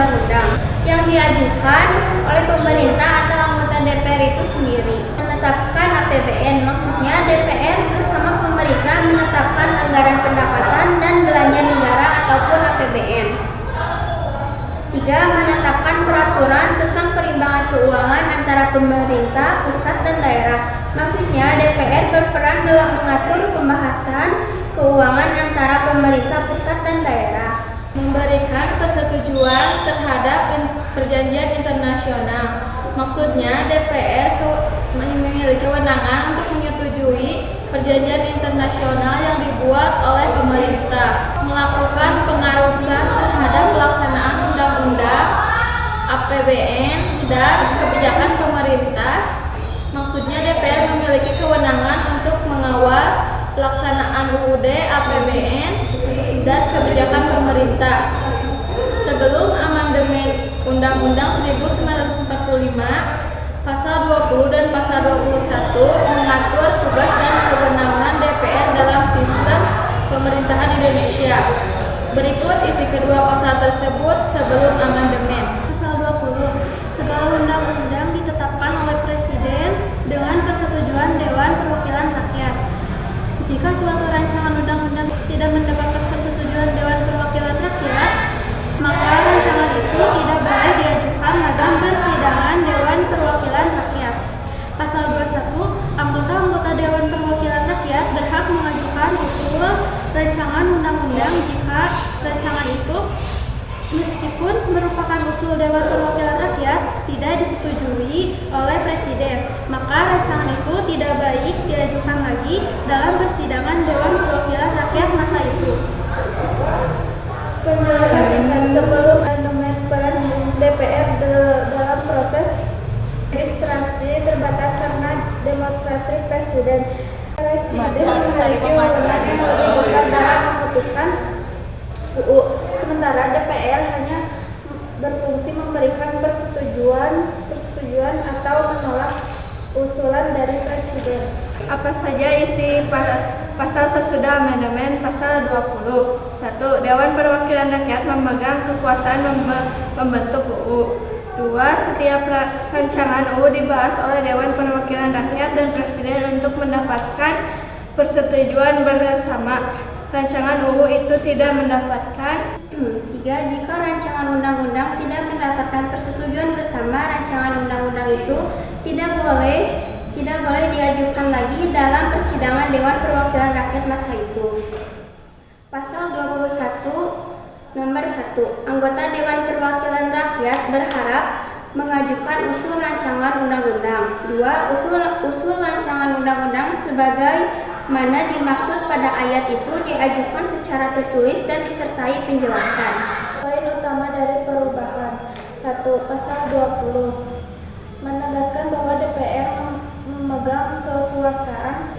undang-undang yang diajukan oleh pemerintah atau anggota DPR itu sendiri. Menetapkan APBN, maksudnya DPR bersama pemerintah menetapkan anggaran pendapatan dan belanja negara ataupun APBN. 3. Menetapkan peraturan tentang perimbangan keuangan antara pemerintah pusat dan daerah. Maksudnya DPR berperan dalam mengatur pembahasan keuangan antara pemerintah pusat dan daerah. Memberikan persetujuan terhadap perjanjian internasional. Maksudnya DPR memiliki kewenangan untuk menyetujui perjanjian internasional yang dibuat oleh pemerintah. Melakukan pengawasan terhadap pelaksanaan undang-undang, APBN, dan kebijakan pemerintah. Maksudnya DPR memiliki kewenangan untuk mengawas pelaksanaan UUD, APBN, dan kebijakan pemerintah. Sebelum amandemen Undang-Undang 1945, Pasal 20 dan Pasal 21 mengatur tugas dan kewenangan DPR dalam sistem pemerintahan Indonesia. Berikut isi kedua pasal tersebut sebelum amandemen. Pasal 20. Segala undang-undang ditetapkan oleh Presiden dengan persetujuan Dewan Perwakilan Rakyat. Jika suatu rancangan undang-undang tidak mendapatkan persetujuan Dewan Perwakilan Rakyat, maka rancangan itu tidak boleh diajukan dalam persidangan Dewan Perwakilan Rakyat. Pasal 21. Anggota-anggota Dewan Perwakilan Rakyat berhak mengajukan usul rancangan undang-undang jika rancangan itu meskipun merupakan usul Dewan Perwakilan Rakyat tidak disetujui oleh Presiden, maka rancangan itu tidak baik diajukan lagi dalam persidangan Dewan Perwakilan Rakyat masa itu. Penjelasan singkat sebelum amandemen, peran DPR dalam proses legislasi terbatas karena demonstrasi Presiden. Presiden memiliki wewenang yang lebih besar dalam memutuskan UU, sementara DPR hanya berfungsi memberikan persetujuan atau menolak usulan dari Presiden. Apa saja isi pasal sesudah amandemen? Pasal 20. 1. Dewan Perwakilan Rakyat memegang kekuasaan membentuk UU. 2. Setiap rancangan UU dibahas oleh Dewan Perwakilan Rakyat dan Presiden untuk mendapatkan persetujuan bersama. Rancangan UU itu tidak mendapatkan. 3. Jika rancangan undang-undang tidak mendapatkan persetujuan bersama, rancangan undang-undang itu tidak boleh diajukan lagi dalam persidangan Dewan Perwakilan Rakyat masa itu. Pasal 21 nomor 1. Anggota Dewan Perwakilan Rakyat berharap mengajukan usul rancangan undang-undang. 2. Usul rancangan undang-undang sebagai mana dimaksud pada ayat itu diajukan secara tertulis dan disertai penjelasan. Poin utama dari perubahan. 1. Pasal 20 menegaskan bahwa DPR memegang kekuasaan